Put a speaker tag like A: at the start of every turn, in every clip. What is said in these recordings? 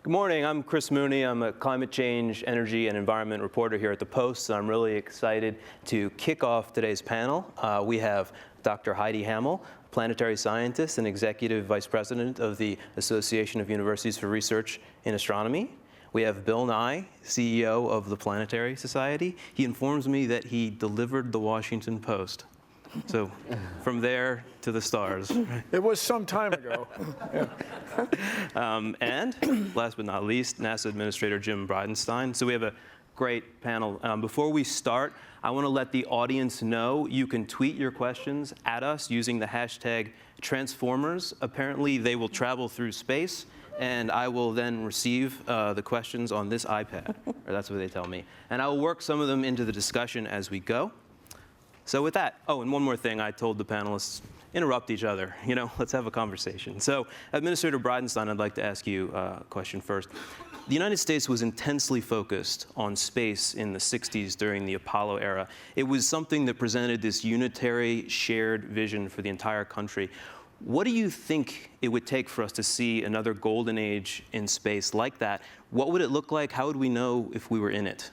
A: Good morning, I'm Chris Mooney. I'm a climate change, energy, and environment reporter here at the Post. I'm really excited to kick off today's panel. We have Dr. Heidi Hammel, planetary scientist and executive vice president of the Association of Universities for Research in Astronomy. We have Bill Nye, CEO of the Planetary Society. He informs me that he delivered the Washington Post. So from there to the stars.
B: It was some time ago.
A: And last but not least, NASA Administrator Jim Bridenstine. So we have a great panel. Before we start, I want to let the audience know you can tweet your questions at us using the hashtag Transformers. Apparently they will travel through space, and I will then receive the questions on this iPad, or that's what they tell me. And I will work some of them into the discussion as we go. So with that, oh, and one more thing, I told the panelists, interrupt each other, let's have a conversation. So Administrator Bridenstine, I'd like to ask you a question first. The United States was intensely focused on space in the 60s during the Apollo era. It was something that presented this unitary, shared vision for the entire country. What do you think it would take for us to see another golden age in space like that? What would it look like? How would we know if we were in it?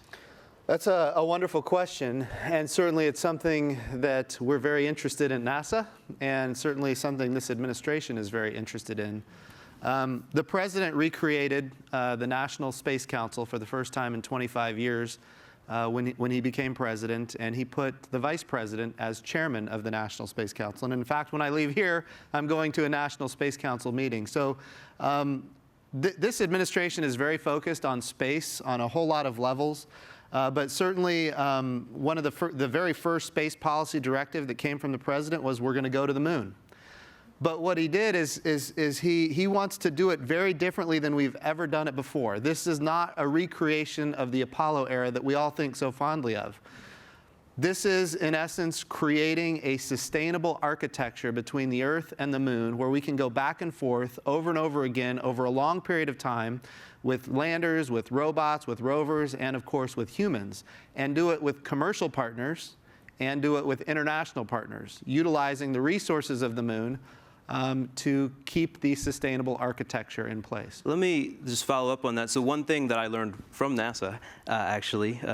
C: That's a wonderful question, and certainly it's something that we're very interested in NASA, and certainly something this administration is very interested in. The president recreated the National Space Council for the first time in 25 years when he became president, and he put the vice president as chairman of the National Space Council. And in fact, when I leave here, I'm going to a National Space Council meeting. So this administration is very focused on space on a whole lot of levels. But certainly, one of the very first space policy directive that came from the president was we're going to go to the moon. But what he did is he wants to do it very differently than we've ever done it before. This is not a recreation of the Apollo era that we all think so fondly of. This is, in essence, creating a sustainable architecture between the Earth and the moon where we can go back and forth over and over again over a long period of time with landers, with robots, with rovers, and of course with humans, and do it with commercial partners and do it with international partners, utilizing the resources of the moon to keep the sustainable architecture in place.
A: Let me just follow up on that. So one thing that I learned from NASA,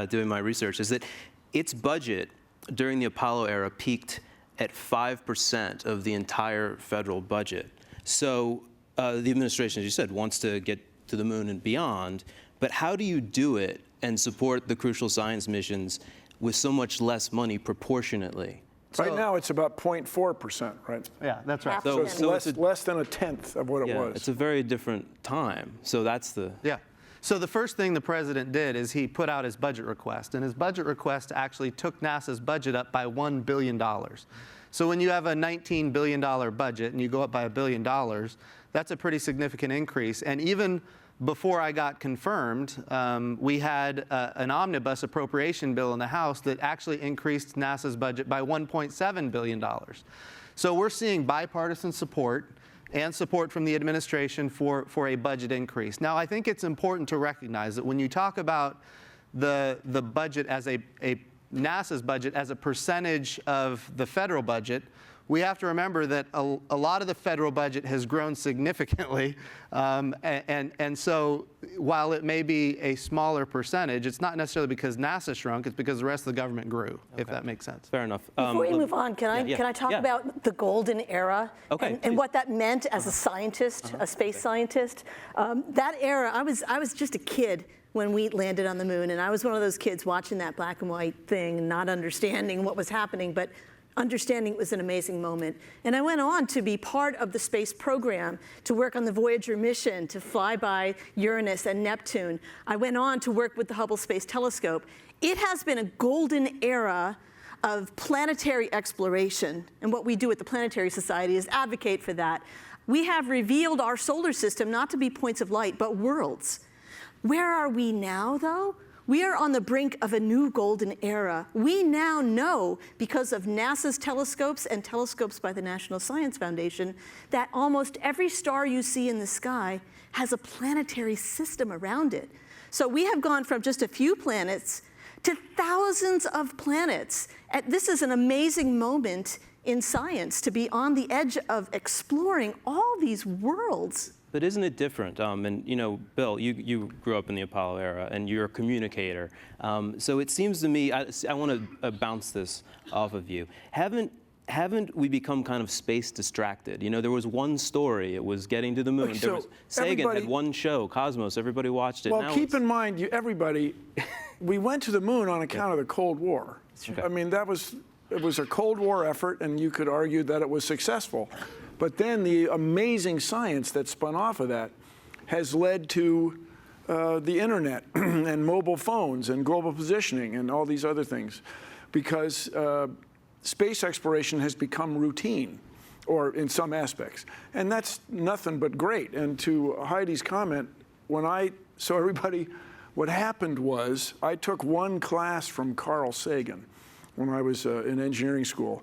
A: doing my research, is that its budget during the Apollo era peaked at 5% of the entire federal budget. So the administration, as you said, wants to get to the moon and beyond, but how do you do it and support the crucial science missions with so much less money proportionately?
B: Right now, it's about 0.4%, right?
C: Yeah, that's right.
B: So it's less than a tenth of what it was.
A: It's a very different time. So that's the...
C: Yeah. So the first thing the president did is he put out his budget request, and his budget request actually took NASA's budget up by $1 billion. So when you have a $19 billion budget and you go up by $1 billion, that's a pretty significant increase. And even before I got confirmed, we had an omnibus appropriation bill in the House that actually increased NASA's budget by $1.7 billion. So we're seeing bipartisan support and support from the administration for a budget increase. Now, I think it's important to recognize that when you talk about the budget as NASA's budget as a percentage of the federal budget, we have to remember that a lot of the federal budget has grown significantly, and so while it may be a smaller percentage, it's not necessarily because NASA shrunk, it's because the rest of the government grew, if that makes sense.
A: Fair enough.
D: Before we move on, can I talk about the golden era and what that meant as a scientist, a space scientist? That era, I was just a kid when we landed on the moon, and I was one of those kids watching that black and white thing and not understanding what was happening, but understanding it was an amazing moment. And I went on to be part of the space program, to work on the Voyager mission, to fly by Uranus and Neptune. I went on to work with the Hubble Space Telescope. It has been a golden era of planetary exploration, and what we do at the Planetary Society is advocate for that. We have revealed our solar system not to be points of light, but worlds. Where are we now, though? We are on the brink of a new golden era. We now know, because of NASA's telescopes and telescopes by the National Science Foundation, that almost every star you see in the sky has a planetary system around it. So we have gone from just a few planets to thousands of planets. This is an amazing moment in science, to be on the edge of exploring all these worlds
A: But isn't it different? And you know, Bill, you grew up in the Apollo era, and you're a communicator. So it seems to me, I want to bounce this off of you. Haven't we become kind of space distracted? You know, there was one story, it was getting to the moon. Sagan had one show, Cosmos, everybody watched it.
B: Well,
A: now
B: keep in mind, we went to the moon on account of the Cold War. Okay. I mean, it was a Cold War effort, and you could argue that it was successful. But then the amazing science that spun off of that has led to the internet and mobile phones and global positioning and all these other things, because space exploration has become routine, or in some aspects. And that's nothing but great. And to Heidi's comment, what happened was I took one class from Carl Sagan when I was in engineering school.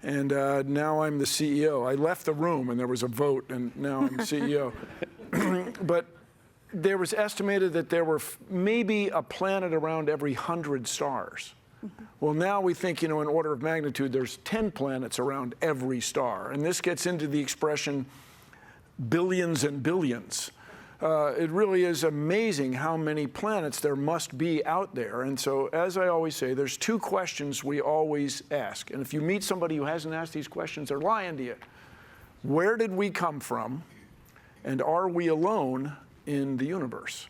B: And now I'm the CEO. I left the room and there was a vote, and now I'm the CEO. But there was estimated that there were maybe a planet around every 100 stars. Well, now we think, in order of magnitude, there's 10 planets around every star. And this gets into the expression billions and billions. It really is amazing how many planets there must be out there. And so, as I always say, there's two questions we always ask. And if you meet somebody who hasn't asked these questions, they're lying to you. Where did we come from? And are we alone in the universe?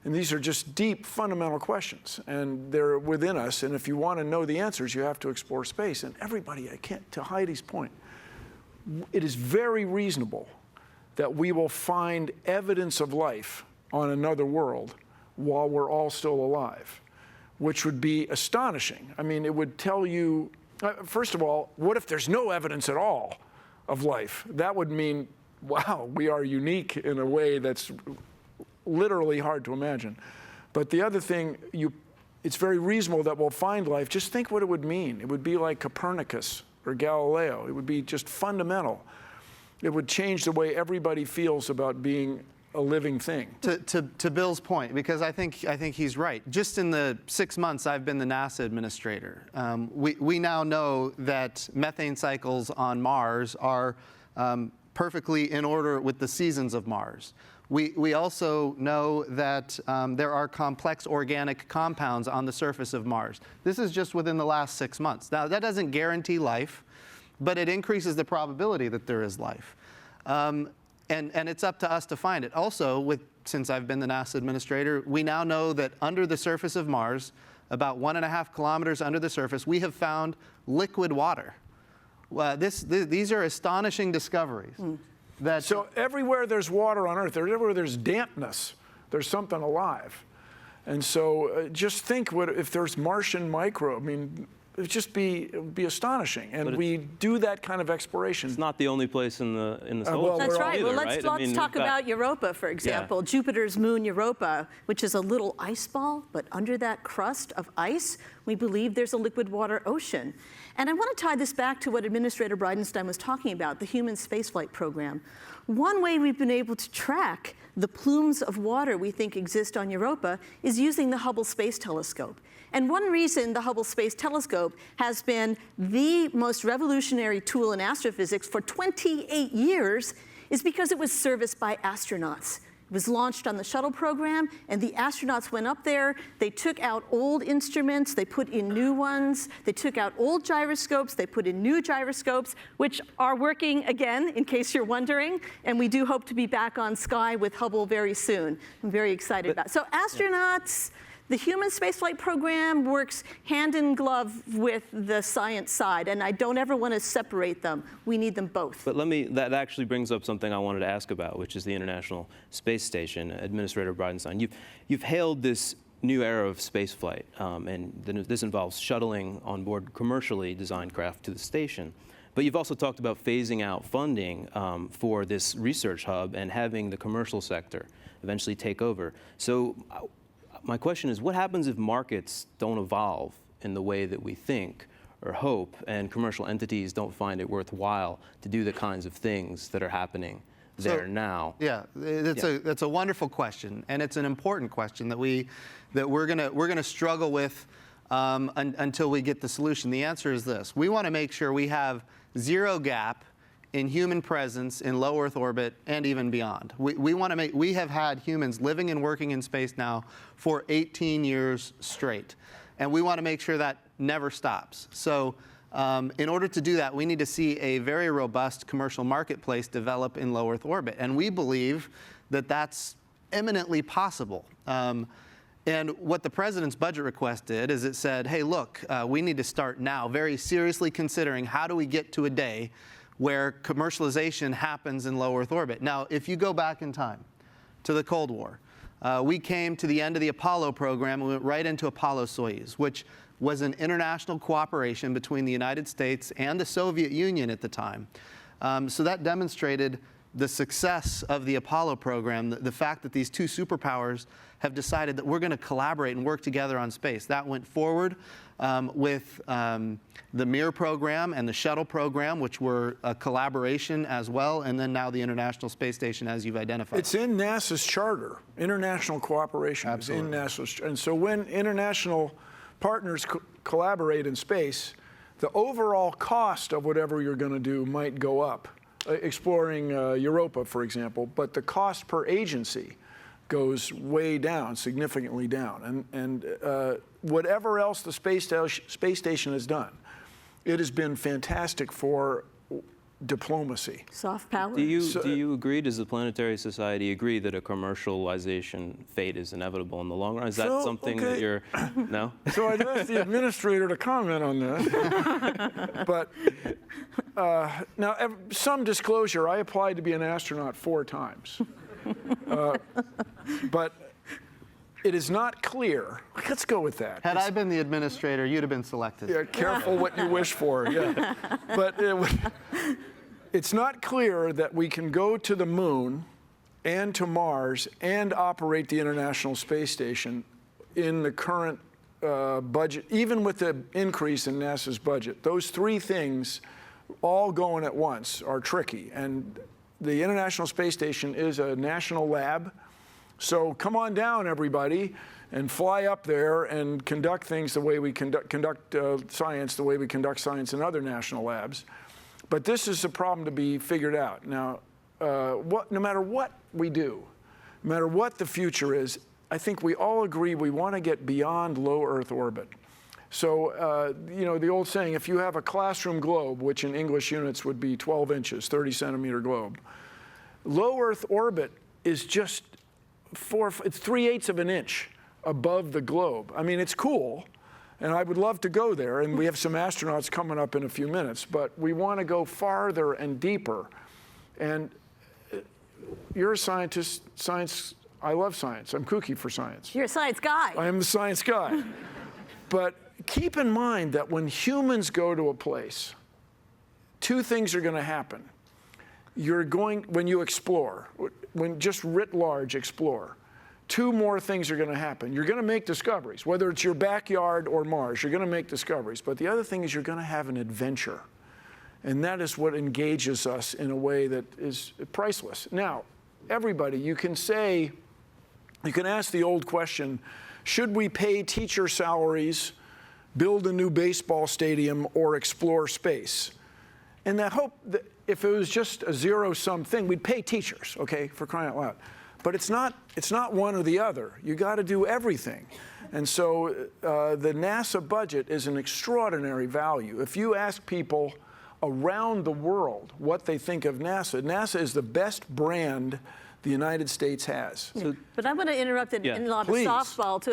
B: And these are just deep, fundamental questions. And they're within us. And if you want to know the answers, you have to explore space. And everybody, to Heidi's point, it is very reasonable that we will find evidence of life on another world while we're all still alive, which would be astonishing. I mean, it would tell you, first of all, what if there's no evidence at all of life? That would mean, wow, we are unique in a way that's literally hard to imagine. But the other thing, it's very reasonable that we'll find life. Just think what it would mean. It would be like Copernicus or Galileo. It would be just fundamental. It would change the way everybody feels about being a living thing.
C: To Bill's point, because I think he's right. Just in the 6 months I've been the NASA administrator, we now know that methane cycles on Mars are perfectly in order with the seasons of Mars. We also know that there are complex organic compounds on the surface of Mars. This is just within the last 6 months. Now, that doesn't guarantee life, but it increases the probability that there is life. And it's up to us to find it. Also, since I've been the NASA administrator, we now know that under the surface of Mars, about 1.5 kilometers under the surface, we have found liquid water. These are astonishing discoveries.
B: So everywhere there's water on Earth, everywhere there's dampness, there's something alive. And so just think if there's Martian microbe. I mean, it would be astonishing, and we do that kind of exploration.
A: It's not the only place in the solar system.
D: That's right.
A: Either,
D: well, let's talk about Europa, for example. Yeah. Jupiter's moon Europa, which is a little ice ball, but under that crust of ice, we believe there's a liquid water ocean. And I want to tie this back to what Administrator Bridenstine was talking about, the human spaceflight program. One way we've been able to track the plumes of water we think exist on Europa is using the Hubble Space Telescope. And one reason the Hubble Space Telescope has been the most revolutionary tool in astrophysics for 28 years is because it was serviced by astronauts. It was launched on the shuttle program, and the astronauts went up there. They took out old instruments, they put in new ones. They took out old gyroscopes, they put in new gyroscopes, which are working again, in case you're wondering. And we do hope to be back on Sky with Hubble very soon. I'm very excited about it. So astronauts, the human spaceflight program works hand in glove with the science side, and I don't ever want to separate them. We need them both.
A: But that actually brings up something I wanted to ask about, which is the International Space Station. Administrator Bridenstine, you've hailed this new era of spaceflight, and this involves shuttling on board commercially designed craft to the station. But you've also talked about phasing out funding for this research hub and having the commercial sector eventually take over. So my question is, what happens if markets don't evolve in the way that we think or hope, and commercial entities don't find it worthwhile to do the kinds of things that are happening there now?
C: Yeah, that's a wonderful question, and it's an important question that we're gonna struggle with until we get the solution. The answer is this: we want to make sure we have zero gap in human presence in low Earth orbit and even beyond. We have had humans living and working in space now for 18 years straight, and we want to make sure that never stops. So in order to do that, we need to see a very robust commercial marketplace develop in low Earth orbit, and we believe that that's eminently possible. And what the president's budget request did is it said, hey, look, we need to start now very seriously considering how do we get to a day where commercialization happens in low Earth orbit. Now, if you go back in time to the Cold War, we came to the end of the Apollo program and went right into Apollo-Soyuz, which was an international cooperation between the United States and the Soviet Union at the time. So that demonstrated the success of the Apollo program, the fact that these two superpowers have decided that we're going to collaborate and work together on space. That went forward with the Mir program and the shuttle program, which were a collaboration as well, and then now the International Space Station, as you've identified.
B: It's in NASA's charter. International cooperation
C: Absolutely.
B: is in NASA's. And so when international partners collaborate in space, the overall cost of whatever you're going to do might go up. Exploring Europa, for example, but the cost per agency goes way down, significantly down. And whatever else the space station has done, it has been fantastic for diplomacy.
D: Soft power.
A: Do you agree, does the Planetary Society agree that a commercialization fate is inevitable in the long run? Is that something that you're, no?
B: So I'd ask the administrator to comment on this. But now, some disclosure, I applied to be an astronaut 4 times. But it is not clear. Let's go with that.
C: Had I been the administrator, you'd have been selected.
B: Yeah, careful what you wish for, yeah. But it's not clear that we can go to the moon and to Mars and operate the International Space Station in the current budget, even with the increase in NASA's budget. Those 3 things all going at once are tricky. And the International Space Station is a national lab. So come on down, everybody, and fly up there and conduct things the way we conduct science, the way we conduct science in other national labs. But this is a problem to be figured out. Now, no matter what we do, no matter what the future is, I think we all agree we want to get beyond low Earth orbit. So, you know, the old saying, if you have a classroom globe, which in English units would be 12 inches, 30-centimeter globe, low Earth orbit is just it's 3/8 of an inch above the globe. I mean, it's cool, and I would love to go there, and we have some astronauts coming up in a few minutes, but we want to go farther and deeper. And you're a scientist, I love science. I'm kooky for science.
D: You're a science guy.
B: I am the science guy. But keep in mind that when humans go to a place, 2 things are going to happen. When you explore, when just writ large explore, 2 more things are going to happen. You're going to make discoveries, whether it's your backyard or Mars, you're going to make discoveries. But the other thing is you're going to have an adventure. And that is what engages us in a way that is priceless. Now, everybody, you can ask the old question, should we pay teacher salaries, build a new baseball stadium, or explore space? And I hope that if it was just a zero-sum thing, we'd pay teachers, okay, for crying out loud. But it's not one or the other. You got to do everything. And so the NASA budget is an extraordinary value. If you ask people around the world what they think of NASA, NASA is the best brand the United States has.
D: But I'm going to interrupt and lob a softball to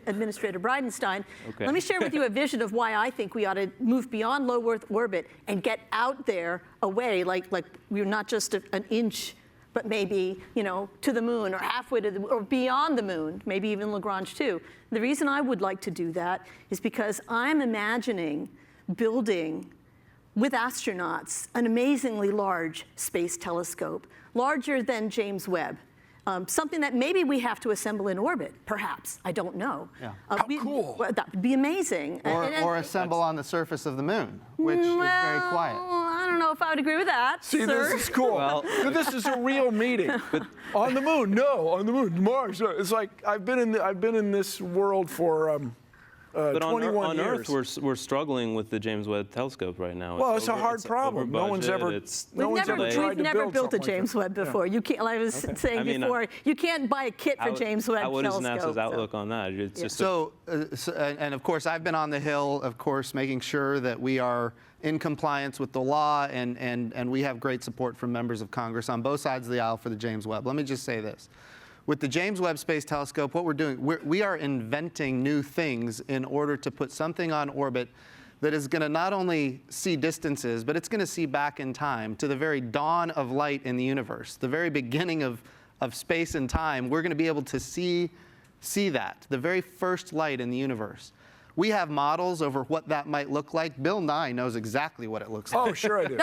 D: Administrator Bridenstine.
A: Okay.
D: Let me share with you a vision of why I think we ought to move beyond low Earth orbit and get out there away, like we're not just an inch, but maybe, you know, to the moon or halfway to or beyond the moon, maybe even Lagrange 2. The reason I would like to do that is because I'm imagining building with astronauts an amazingly large space telescope, larger than James Webb. Something that maybe we have to assemble in orbit, perhaps. I don't know.
B: Yeah. How cool.
D: Well, that would be amazing.
C: Or assemble on the surface of the moon, which is very quiet.
D: I don't know if I would agree with that,
B: See,
D: sir.
B: this is cool. Well, this is a real meeting. On the moon, no. On the moon, Mars. It's like I've been in this world for
A: But
B: 21
A: on Earth,
B: years.
A: we're struggling with the James Webb Telescope right now.
B: Well, it's a hard problem.
A: over
B: No one's
A: budget,
B: ever
A: it's
B: no one's ever
A: delayed.
B: tried
D: We've
B: to
D: never
B: build
D: built a
B: something like
D: James
B: that.
D: Webb before. You can't. Like I was saying
A: I mean,
D: before, you can't buy a kit for James Webb
A: What is
D: telescope.
A: NASA's outlook on that? It's just
C: And of course, I've been on the Hill, of course, making sure that we are in compliance with the law, and we have great support from members of Congress on both sides of the aisle for the James Webb. Let me just say this. With the James Webb Space Telescope, what we're doing, we are inventing new things in order to put something on orbit that is going to not only see distances, but it's going to see back in time to the very dawn of light in the universe, the very beginning of space and time. We're going to be able to see that, the very first light in the universe. We have models over what that might look like. Bill Nye knows exactly what it looks like.
B: Oh, sure I do.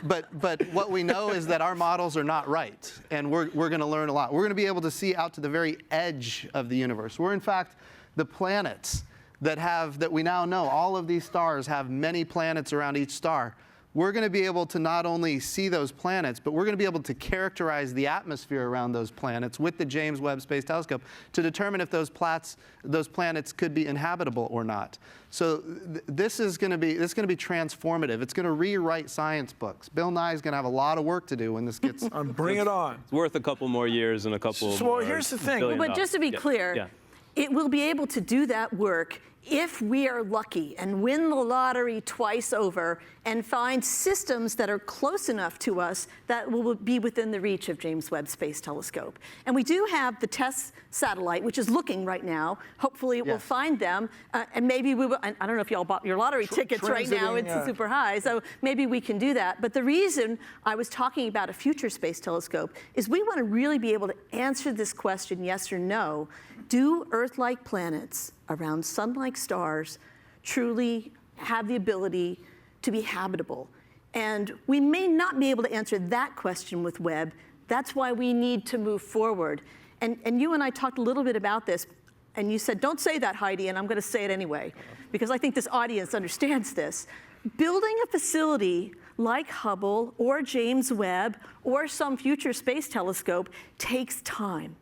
C: But what we know is that our models are not right, and we're going to learn a lot. We're going to be able to see out to the very edge of the universe. We're in fact the planets that we now know. All of these stars have many planets around each star. We're going to be able to not only see those planets, but we're going to be able to characterize the atmosphere around those planets with the James Webb Space Telescope to determine if those planets could be inhabitable or not. So this is going to be transformative. It's going to rewrite science books. Bill Nye is going to have a lot of work to do when this gets.
B: Bring it on.
A: It's worth a couple more years and a couple.
B: So
A: more
B: here's the thing.
A: billion
D: But just to be
A: dollars.
D: clear, it will be able to do that work if we are lucky and win the lottery twice over and find systems that are close enough to us that will be within the reach of James Webb Space Telescope. And we do have the TESS satellite, which is looking right now. Hopefully it will find them, and maybe we will. I don't know if y'all bought your lottery tickets right now. It's super high, so maybe we can do that. But the reason I was talking about a future space telescope is we want to really be able to answer this question, yes or no. Do Earth-like planets around sun-like stars truly have the ability to be habitable? And we may not be able to answer that question with Webb. That's why we need to move forward. And you and I talked a little bit about this, and you said, don't say that, Heidi, and I'm going to say it anyway, because I think this audience understands this. Building a facility like Hubble or James Webb or some future space telescope takes time.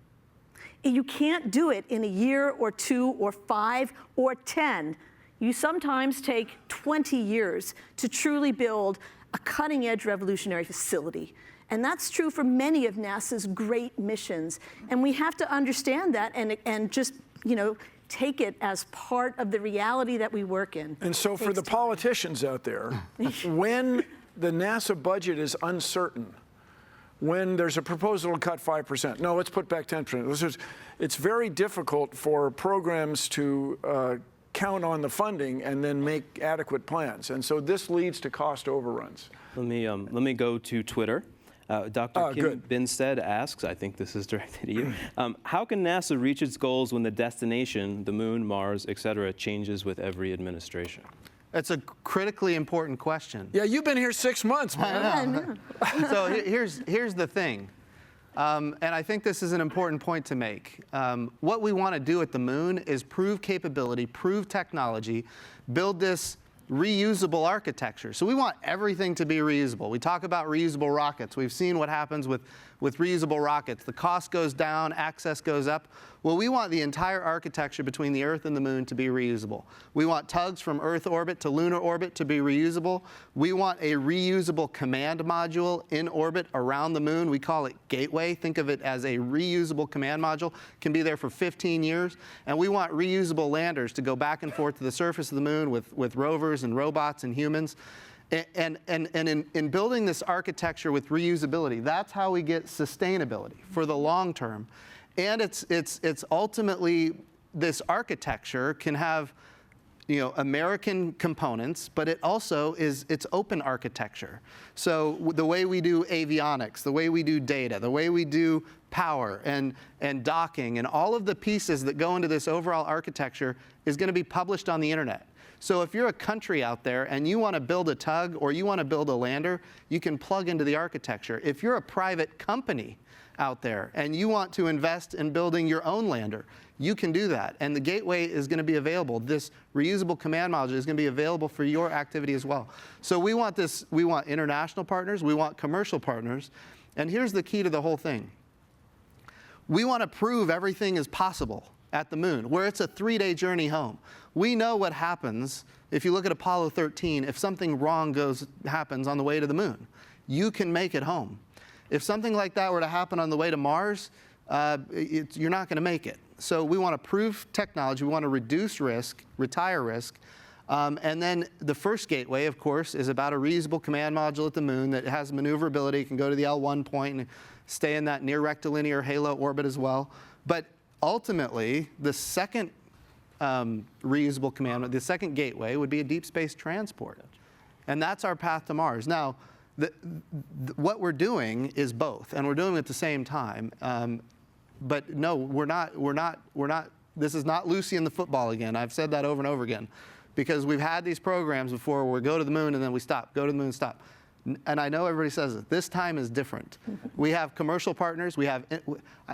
D: You can't do it in a year or 2 or 5 or 10. You sometimes take 20 years to truly build a cutting-edge revolutionary facility. And that's true for many of NASA's great missions. And we have to understand that and just, take it as part of the reality that we work in.
B: And so for the politicians out there, when the NASA budget is uncertain, when there's a proposal to cut 5%, no, let's put back 10%. It's very difficult for programs to count on the funding and then make adequate plans. And so this leads to cost overruns.
A: Let me go to Twitter. Dr. Kim Binstead asks, I think this is directed at you, how can NASA reach its goals when the destination, the moon, Mars, et cetera, changes with every administration?
C: That's a critically important question.
B: Yeah, you've been here 6 months, man.
C: So here's the thing, and I think this is an important point to make. What we want to do at the moon is prove capability, prove technology, build this reusable architecture. So we want everything to be reusable. We talk about reusable rockets. We've seen what happens with reusable rockets. The cost goes down, access goes up. Well, we want the entire architecture between the Earth and the moon to be reusable. We want tugs from Earth orbit to lunar orbit to be reusable. We want a reusable command module in orbit around the moon. We call it Gateway. Think of it as a reusable command module. Can be there for 15 years. And we want reusable landers to go back and forth to the surface of the moon with rovers and robots and humans. And in building this architecture with reusability, that's how we get sustainability for the long term. And it's ultimately, this architecture can have American components, but it also it's open architecture. So the way we do avionics, the way we do data, the way we do power and docking, and all of the pieces that go into this overall architecture is going to be published on the internet. So if you're a country out there and you want to build a tug or you want to build a lander, you can plug into the architecture. If you're a private company out there and you want to invest in building your own lander, you can do that. And the Gateway is going to be available. This reusable command module is going to be available for your activity as well. So we want international partners, we want commercial partners. And here's the key to the whole thing. We want to prove everything is possible at the moon, where it's a 3-day journey home. We know what happens if you look at Apollo 13, if something wrong happens on the way to the moon. You can make it home. If something like that were to happen on the way to Mars, you're not going to make it. So we want to prove technology, we want to reduce risk, retire risk, and then the first gateway, of course, is about a reusable command module at the moon that has maneuverability, can go to the L1 point and stay in that near rectilinear halo orbit as well. But ultimately, the second reusable command, the second gateway would be a deep space transport. And that's our path to Mars. Now, what we're doing is both, and we're doing it at the same time. But no, we're not, this is not Lucy and the football again. I've said that over and over again. Because we've had these programs before where we go to the moon and then we stop, go to the moon and stop. And I know everybody says it. This time is different. We have commercial partners. We have,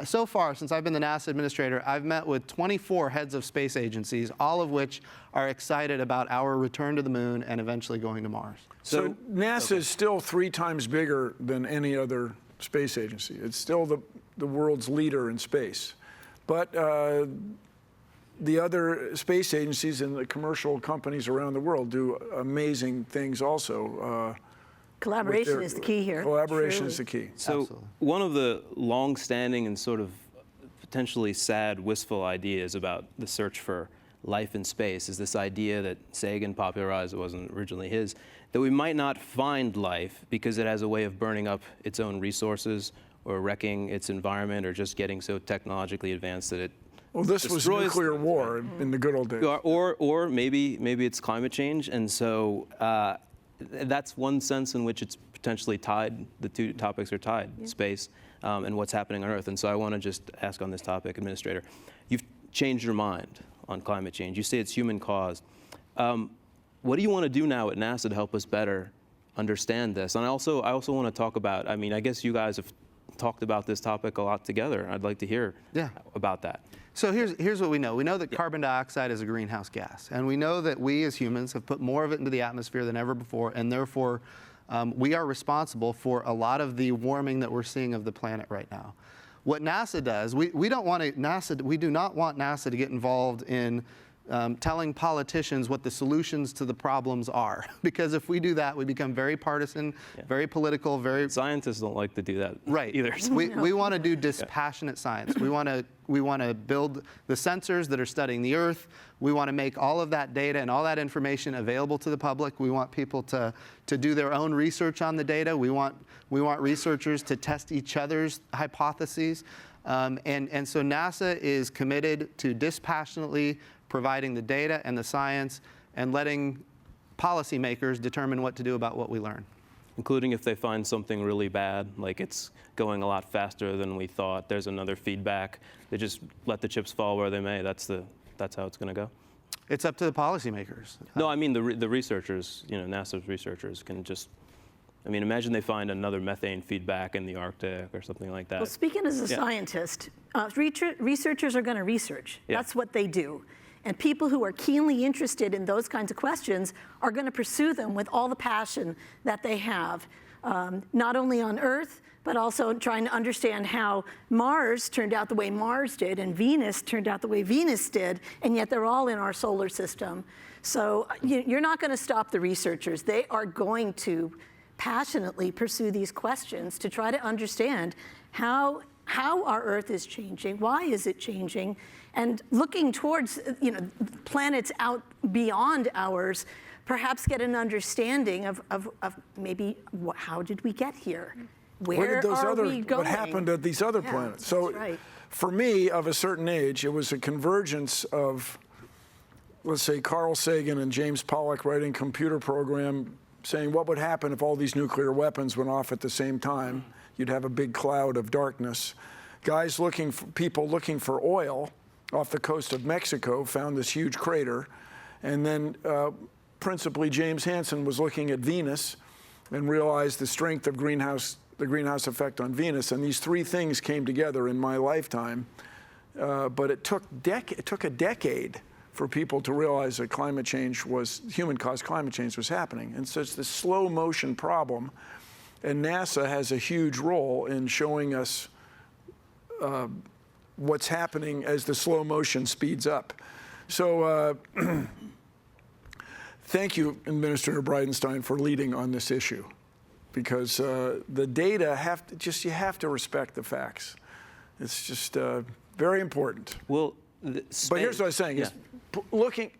C: so far, since I've been the NASA administrator, I've met with 24 heads of space agencies, all of which are excited about our return to the moon and eventually going to Mars.
B: So NASA is still 3 times bigger than any other space agency. It's still the world's leader in space. But the other space agencies and the commercial companies around the world do amazing things also.
D: Collaboration is the key here.
B: Collaboration is the key.
A: So
C: Absolutely.
A: One of the long-standing and sort of potentially sad, wistful ideas about the search for life in space is this idea that Sagan popularized, it wasn't originally his, that we might not find life because it has a way of burning up its own resources or wrecking its environment or just getting so technologically advanced that it
B: Well, this was nuclear war in the good old days.
A: Or maybe it's climate change, and so that's one sense in which it's potentially tied. The two topics are tied: space and what's happening on Earth. And so I want to just ask on this topic, Administrator, you've changed your mind on climate change. You say it's human caused. What do you want to do now at NASA to help us better understand this? And I also want to talk about. I mean, I guess you guys have talked about this topic a lot together. I'd like to hear about that.
C: So here's what we know. We know that carbon dioxide is a greenhouse gas. And we know that we as humans have put more of it into the atmosphere than ever before. And therefore, we are responsible for a lot of the warming that we're seeing of the planet right now. What NASA does, we do not want NASA to get involved in telling politicians what the solutions to the problems are. Because if we do that, we become very partisan, very political, very...
A: Scientists don't like to do that
C: either. We want to do dispassionate science. We want to build the sensors that are studying the Earth. We want to make all of that data and all that information available to the public. We want people to do their own research on the data. We want researchers to test each other's hypotheses. And so NASA is committed to dispassionately providing the data and the science and letting policymakers determine what to do about what we learn.
A: Including if they find something really bad, like it's going a lot faster than we thought, there's another feedback. They just let the chips fall where they may. That's how it's going to go.
C: It's up to the policymakers.
A: No, I mean the researchers. NASA's researchers can just. I mean, imagine they find another methane feedback in the Arctic or something like that.
D: Well, speaking as a scientist, researchers are going to research. That's what they do. And people who are keenly interested in those kinds of questions are going to pursue them with all the passion that they have, not only on Earth, but also trying to understand how Mars turned out the way Mars did and Venus turned out the way Venus did, and yet they're all in our solar system. So you're not going to stop the researchers. They are going to passionately pursue these questions to try to understand how our Earth is changing, why is it changing, and looking towards planets out beyond ours, perhaps get an understanding of maybe how did we get here? Where are we going?
B: What happened at these other planets? So for me, of a certain age, it was a convergence of, let's say, Carl Sagan and James Pollock writing a computer program saying what would happen if all these nuclear weapons went off at the same time. You'd have a big cloud of darkness. People looking for oil off the coast of Mexico found this huge crater. And then principally James Hansen was looking at Venus and realized the strength of the greenhouse effect on Venus. And these 3 things came together in my lifetime. But it took a decade for people to realize that human-caused climate change was happening. And so it's this slow motion problem. And NASA has a huge role in showing us what's happening as the slow motion speeds up. So thank you, Administrator Bridenstine, for leading on this issue, because the data you have to respect the facts. It's just very important.
A: Well,
B: but here's what I was saying: is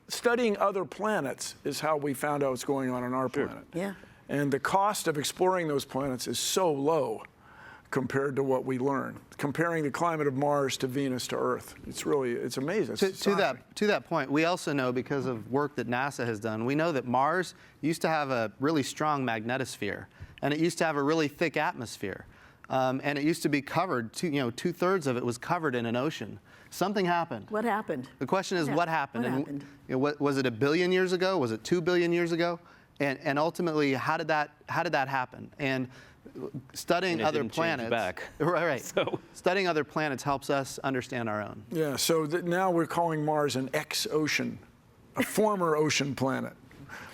B: studying other planets is how we found out what's going on our planet.
D: Yeah.
B: And the cost of exploring those planets is so low compared to what we learn. Comparing the climate of Mars to Venus to Earth, it's amazing.
C: To that point, we also know, because of work that NASA has done, we know that Mars used to have a really strong magnetosphere, and it used to have a really thick atmosphere, and it used to be covered. 2/3 of it was covered in an ocean. Something happened.
D: What happened?
C: The question is, what happened?
D: What happened?
C: Was it 1 billion years ago? Was it 2 billion years ago? And ultimately, how did that happen? And studying other planets,
A: back.
C: right.
A: So.
C: Studying other planets helps us understand our own.
B: Yeah. So now we're calling Mars an ex-ocean, a former ocean planet,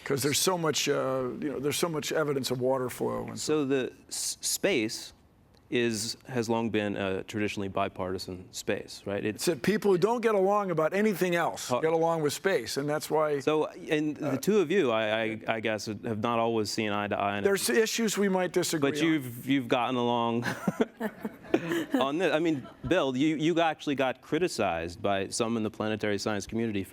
B: because there's so much, there's so much evidence of water flow. And
A: so the space has long been a traditionally bipartisan space, right?
B: It's that people who don't get along about anything else get along with space, and that's why.
A: So, and the two of you, I guess, have not always seen eye to eye.
B: There's issues we might disagree
A: but
B: on.
A: you've gotten along on this. I mean, Bill, you actually got criticized by some in the planetary science community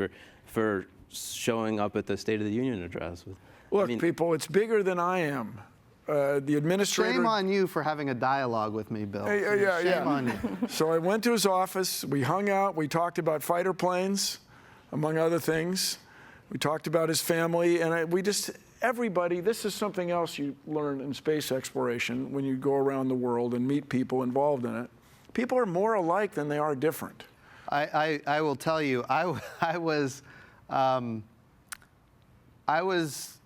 A: for showing up at the State of the Union address.
B: Look, people, it's bigger than I am. The administrator.
C: Shame on you for having a dialogue with me, Bill.
B: Shame
C: on you.
B: So I went to his office. We hung out. We talked about fighter planes, among other things. We talked about his family, and everybody. This is something else you learn in space exploration when you go around the world and meet people involved in it. People are more alike than they are different.
C: I will tell you, I was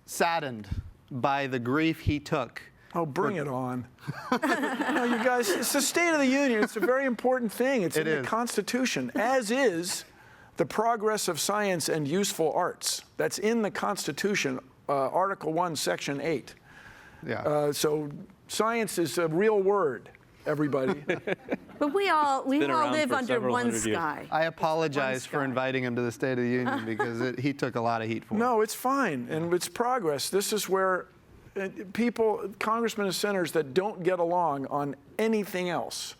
C: saddened by the grief he took.
B: Oh, bring it on. You guys, it's the State of the Union. It's a very important thing. It's in the Constitution, as is the progress of science and useful arts. That's in the Constitution, Article 1, Section 8.
C: Yeah.
B: So science is a real word, everybody.
D: But we all live under one sky.
C: I apologize for inviting him to the State of the Union, because he took a lot of heat for it.
B: No, it's fine, and it's progress. This is where people, congressmen and senators that don't get along on anything else,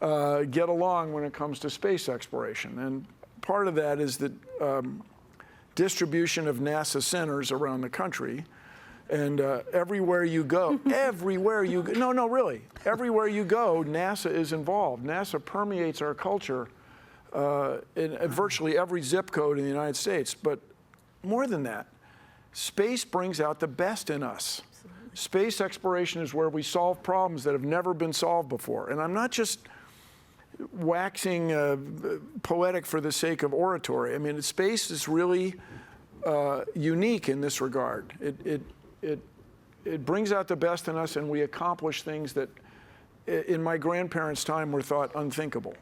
B: get along when it comes to space exploration. And part of that is the distribution of NASA centers around the country. And everywhere you go, everywhere you go, really, everywhere you go, NASA is involved. NASA permeates our culture in virtually every zip code in the United States. But more than that, space brings out the best in us. Space exploration is where we solve problems that have never been solved before. And I'm not just waxing poetic for the sake of oratory. I mean, space is really unique in this regard. It brings out the best in us, and we accomplish things that in my grandparents' time were thought unthinkable.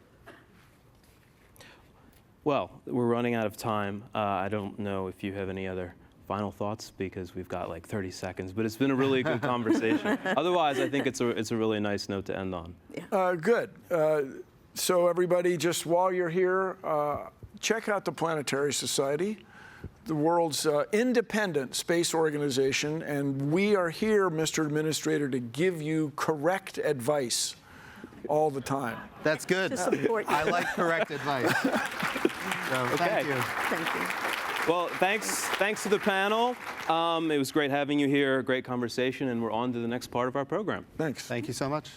A: Well, we're running out of time. I don't know if you have any other final thoughts, because we've got like 30 seconds, but it's been a really good conversation. Otherwise, I think it's a really nice note to end on.
B: Good. So everybody, just while you're here, check out the Planetary Society, the world's independent space organization, and we are here, Mr. Administrator, to give you correct advice all the time.
C: That's good.
D: To support you.
C: I like correct advice. Thank you.
D: Thank you.
A: Well, thanks to the panel. It was great having you here, great conversation, and we're on to the next part of our program.
B: Thanks.
C: Thank you so much.